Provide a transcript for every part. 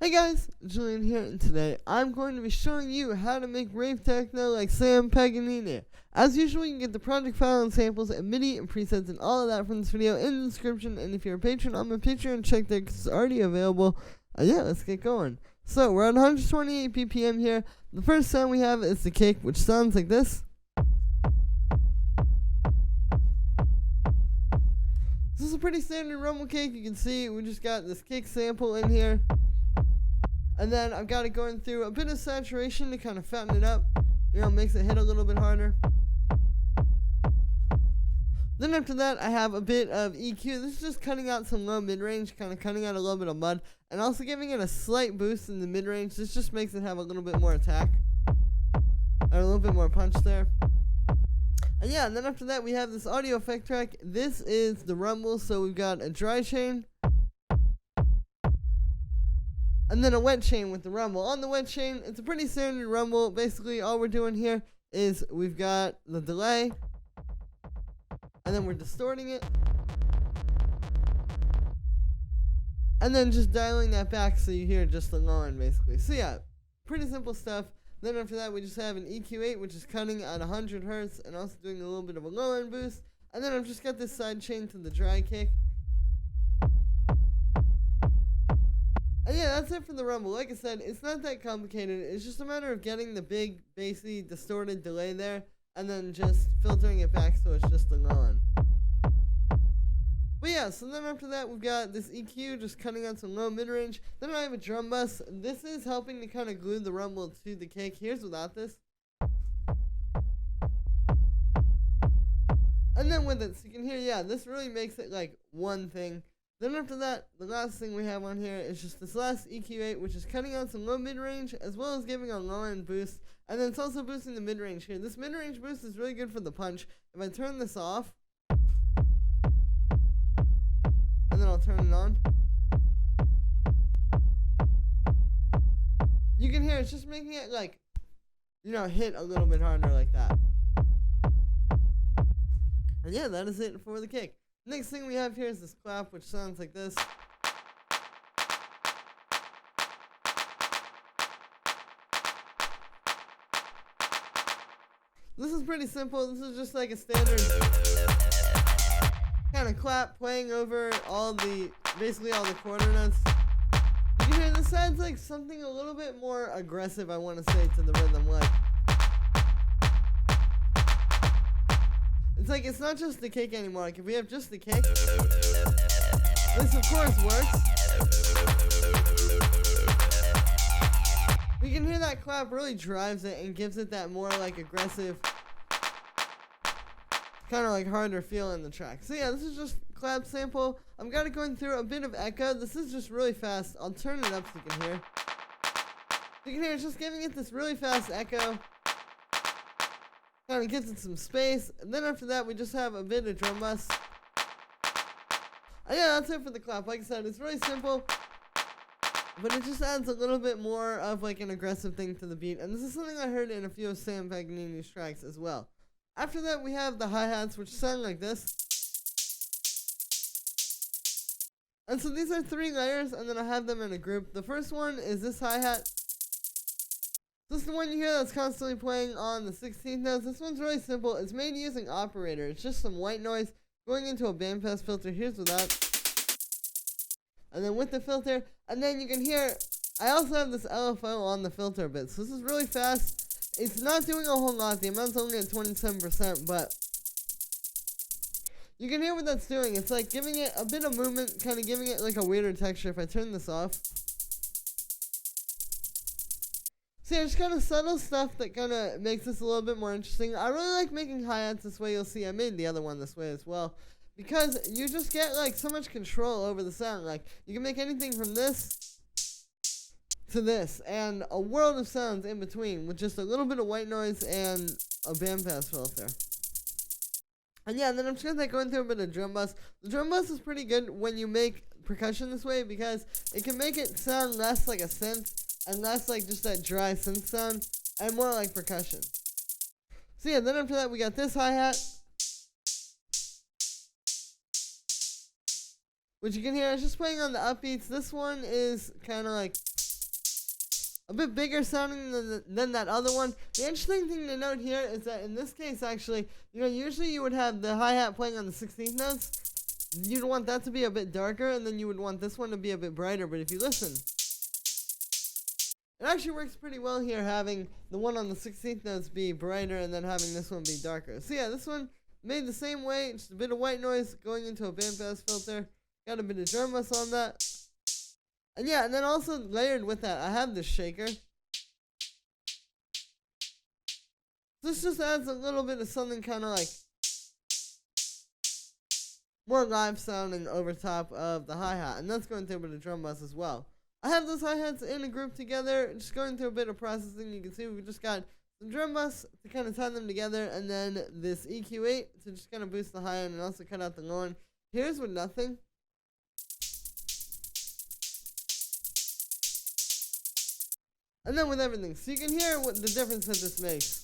Hey guys, Julian here, and today I'm going to be showing you how to make Rave Techno like Sam Paganini. As usual, you can get the project file and samples and MIDI and presets and all of that from this video in the description, and if you're a patron on my Patreon, check there because it's already available. Yeah, let's get going. So, we're at 128 BPM here. The first sound we have is the kick, which sounds like this. This is a pretty standard rumble kick. You can see we just got this kick sample in here. And then I've got it going through a bit of saturation to kind of fatten it up. You know, makes it hit a little bit harder. Then after that, I have a bit of EQ. This is just cutting out some low mid-range, kind of cutting out a little bit of mud, and also giving it a slight boost in the mid-range. This just makes it have a little bit more attack, and a little bit more punch there. And yeah, and then after that, we have this audio effect track. This is the rumble, so we've got a dry chain, and then a wet chain with the rumble. On the wet chain, it's a pretty standard rumble. Basically, all we're doing here is we've got the delay, and then we're distorting it, and then just dialing that back so you hear just the low end, basically. So yeah, pretty simple stuff. Then after that, we just have an EQ8, which is cutting at 100 hertz, and also doing a little bit of a low end boost. And then I've just got this side chain to the dry kick. And yeah, that's it for the rumble. Like I said, it's not that complicated. It's just a matter of getting the big, bassy, distorted delay there, and then just filtering it back so it's just the low end. But yeah, so then after that, we've got this EQ just cutting out some low mid-range. Then I have a drum bus. This is helping to kind of glue the rumble to the kick. Here's without this. And then with it, so you can hear, yeah, this really makes it like one thing. Then after that, the last thing we have on here is just this last EQ8, which is cutting out some low mid-range, as well as giving a low-end boost. And then it's also boosting the mid-range here. This mid-range boost is really good for the punch. If I turn this off, and then I'll turn it on, you can hear it's just making it like, you know, hit a little bit harder like that. And yeah, that is it for the kick. Next thing we have here is this clap, which sounds like this. This is pretty simple. This is just like a standard kind of clap playing over basically all the quarter notes. You can hear this sounds like something a little bit more aggressive, I want to say, to the rhythm. Like, it's like it's not just the kick anymore. Like if we have just the kick, this of course works. You can hear that clap really drives it and gives it that more like aggressive, kind of like harder feel in the track. So yeah, this is just clap sample. I'm kind of going through a bit of echo. This is just really fast. I'll turn it up so you can hear. You can hear it's just giving it this really fast echo. Kind of gives it some space. And then after that, we just have a bit of drum bus. And yeah, that's it for the clap. Like I said, it's really simple, but it just adds a little bit more of like an aggressive thing to the beat. And this is something I heard in a few of Sam Paganini's tracks as well. After that, we have the hi-hats, which sound like this. And so these are 3 layers, and then I have them in a group. The first one is this hi-hat. This is the one you hear that's constantly playing on the 16th notes. This one's really simple. It's made using operator. It's just some white noise going into a bandpass filter. Here's without. And then with the filter. And then you can hear, I also have this LFO on the filter bit. So this is really fast. It's not doing a whole lot. The amount's only at 27%, but you can hear what that's doing. It's like giving it a bit of movement, kind of giving it like a weirder texture. If I turn this off. So yeah, just kind of subtle stuff that kind of makes this a little bit more interesting. I really like making hi-hats this way. You'll see I made the other one this way as well, because you just get like so much control over the sound. Like you can make anything from this to this and a world of sounds in between with just a little bit of white noise and a bandpass filter. And yeah, and then I'm just gonna going through a bit of drum bus. The drum bus is pretty good when you make percussion this way because it can make it sound less like a synth and less like just that dry synth sound, and more like percussion. So yeah, then after that we got this hi-hat, which you can hear, it's just playing on the upbeats. This one is kind of like bit bigger sounding than that other one. The interesting thing to note here is that in this case, actually, usually you would have the hi-hat playing on the 16th notes. You'd want that to be a bit darker, and then you would want this one to be a bit brighter. But if you listen, it actually works pretty well here, having the one on the 16th notes be brighter and then having this one be darker. So yeah, this one made the same way, just a bit of white noise going into a bandpass filter. Got a bit of drum bus on that. And yeah, and then also layered with that, I have this shaker. This just adds a little bit of something kind of like more live sounding over top of the hi-hat. And that's going through a bit of drum bus as well. I have those hi-hats in a group together, just going through a bit of processing. You can see we've just got some drum bus to kind of tie them together, and then this EQ8 to just kind of boost the high end and also cut out the low end. Here's with nothing. And then with everything. So you can hear what the difference that this makes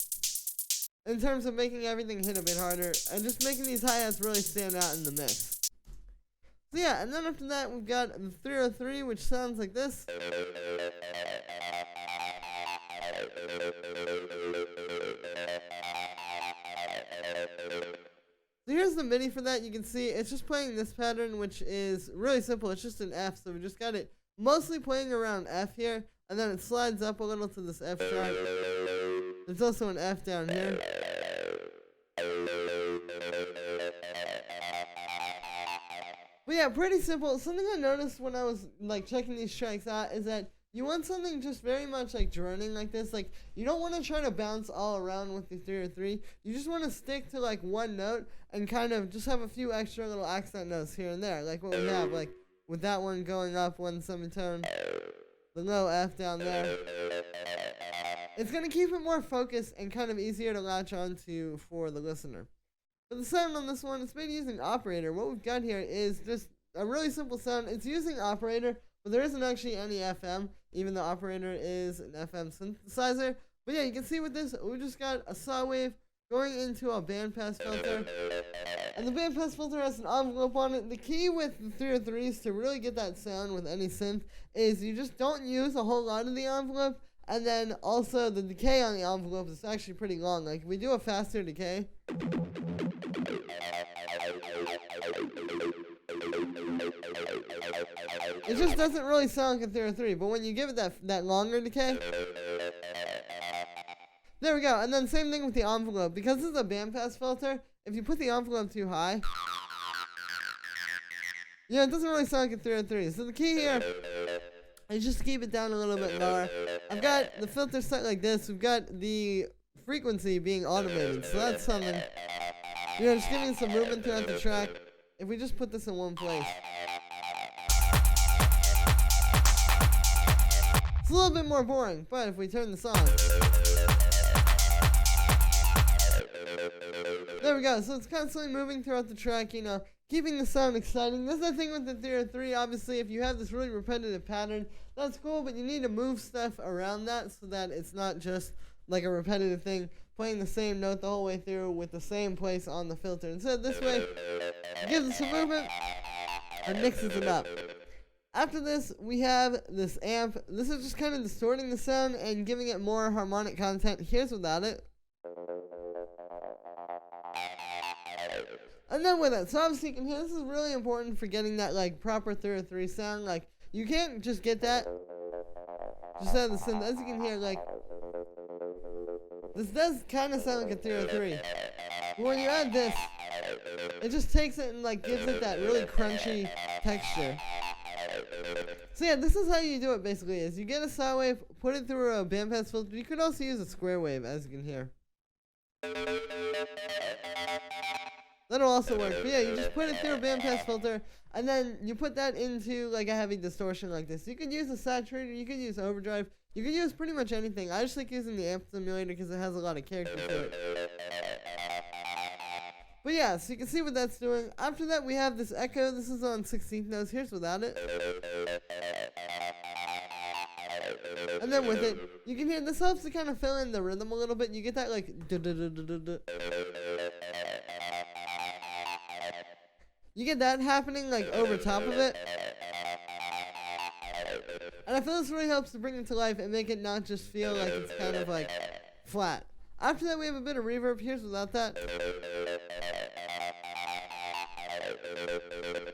in terms of making everything hit a bit harder and just making these hi-hats really stand out in the mix. So yeah, and then after that we've got the 303, which sounds like this. So here's the MIDI for that. You can see it's just playing this pattern, which is really simple. It's just an F, so we just got it mostly playing around F here, and then it slides up a little to this F sharp. There's also an F down here. But yeah, pretty simple. Something I noticed when I was like checking these tracks out is that you want something just very much like droning like this. Like, you don't want to try to bounce all around with the 303. You just want to stick to like one note and kind of just have a few extra little accent notes here and there, like what we have, like with that one going up one semitone, the low F down there. It's going to keep it more focused and kind of easier to latch onto for the listener. But the sound on this one, it's made using operator. What we've got here is just a really simple sound. It's using operator, but there isn't actually any FM, even though operator is an FM synthesizer. But yeah, you can see with this, we just got a saw wave going into a bandpass filter. And the bandpass filter has an envelope on it. The key with the 303s to really get that sound with any synth is you just don't use a whole lot of the envelope. And then also the decay on the envelope is actually pretty long. Like, if we do a faster decay, it just doesn't really sound like a 303, but when you give it that longer decay, there we go. And then same thing with the envelope. Because this is a bandpass filter, if you put the envelope too high, it doesn't really sound like a 303. So the key here is just to keep it down a little bit lower. I've got the filter set like this. We've got the frequency being automated, so that's something. Just giving some movement throughout the track. If we just put this in one place, it's a little bit more boring, but if we turn this on, there we go. So it's constantly moving throughout the track, keeping the sound exciting. That's the thing with the 303. Obviously, if you have this really repetitive pattern, that's cool, but you need to move stuff around that so that it's not just like a repetitive thing, playing the same note the whole way through with the same place on the filter. Instead, this way, it gives it some movement and mixes it up. After this, we have this amp. This is just kind of distorting the sound and giving it more harmonic content. Here's without it. And then with it. So obviously you can hear, this is really important for getting that like proper 303 sound. Like, you can't just get that just out of the synth. As you can hear, like, this does kind of sound like a 303. But when you add this, it just takes it and like gives it that really crunchy texture. So yeah, this is how you do it basically, is you get a saw wave, put it through a bandpass filter. You could also use a square wave, as you can hear. That'll also work. But yeah, you just put it through a bandpass filter, and then you put that into like a heavy distortion like this. You could use a saturator, you could use overdrive, you could use pretty much anything. I just like using the amp simulator because it has a lot of character to it. But yeah, so you can see what that's doing. After that, we have this echo. This is on 16th notes. Here's without it. And then with it, you can hear this helps to kind of fill in the rhythm a little bit. You get that like you get that happening like over top of it. And I feel this really helps to bring it to life and make it not just feel like it's kind of like flat. After that, we have a bit of reverb. Here's without that.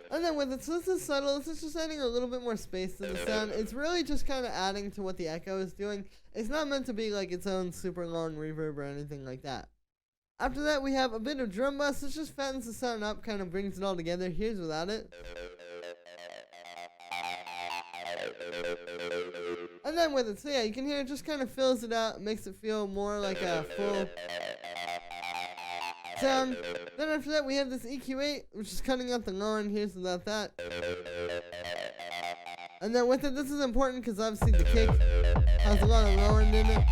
And then with it, so this is subtle. This is just adding a little bit more space to the sound. It's really just kind of adding to what the echo is doing. It's not meant to be like its own super long reverb or anything like that. After that, we have a bit of drum bus. This just fattens the sound up, kind of brings it all together. Here's without it. And then with it, so yeah, you can hear it just kind of fills it out, makes it feel more like a full sound. Then after that, we have this EQ8, which is cutting out the low end. Here's without that. And then with it, this is important because obviously the kick has a lot of low end in it,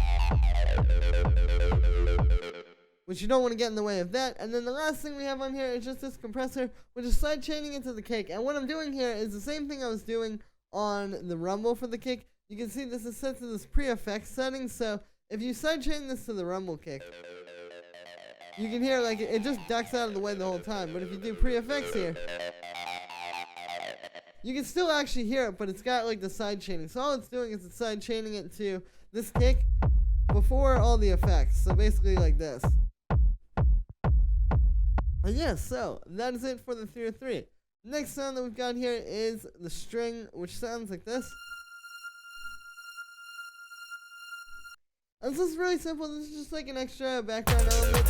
which you don't want to get in the way of that. And then the last thing we have on here is just this compressor, which is side chaining into the kick. And what I'm doing here is the same thing I was doing on the rumble for the kick. You can see this is set to this pre-effects setting, so if you side chain this to the rumble kick, you can hear like it just ducks out of the way the whole time. But if you do pre-effects here, you can still actually hear it, but it's got like the side chaining. So all it's doing is it's side chaining it to this kick before all the effects. So basically like this. And yeah, so that is it for the 303. Next sound that we've got here is the string, which sounds like this. And this is really simple. This is just like an extra background element.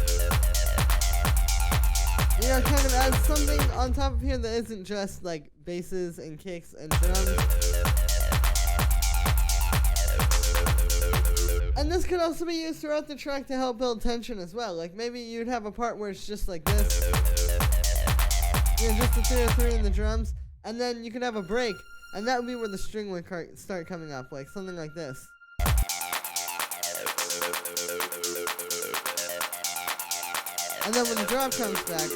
You know, kind of adds something on top of here that isn't just like basses and kicks and drums. And this could also be used throughout the track to help build tension as well. Like maybe you'd have a part where it's just like this. You know, just the 303 and the drums. And then you could have a break. And that would be where the string would start coming up. Like something like this. And then when the drop comes back,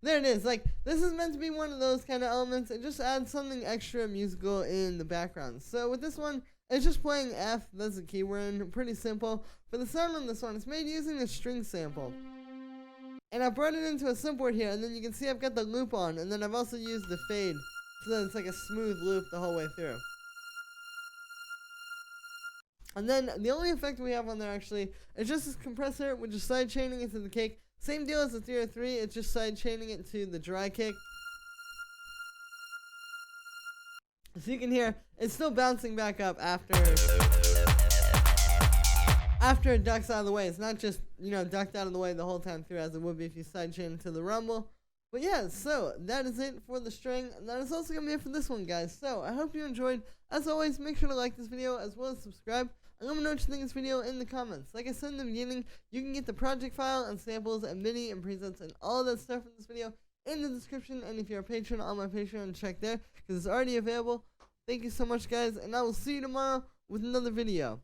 there it is. Like, this is meant to be one of those kind of elements. It just adds something extra musical in the background. So with this one, it's just playing F. That's the key we're in. Pretty simple. For the sound on this one, it's made using a string sample. And I brought it into a simboard here, and then you can see I've got the loop on, and then I've also used the fade, so that it's like a smooth loop the whole way through. And then the only effect we have on there actually is just this compressor, which is side chaining it to the kick. Same deal as the 303, it's just side chaining it to the dry kick. So you can hear it's still bouncing back up after it ducks out of the way. It's not just, you know, ducked out of the way the whole time through as it would be if you side chain to the rumble. But yeah, so that is it for the string. And that is also going to be it for this one, guys. So I hope you enjoyed. As always, make sure to like this video as well as subscribe. And let me know what you think of this video in the comments. Like I said in the beginning, you can get the project file and samples and MIDI and presets and all of that stuff in this video in the description. And if you're a patron on my Patreon, check there because it's already available. Thank you so much, guys. And I will see you tomorrow with another video.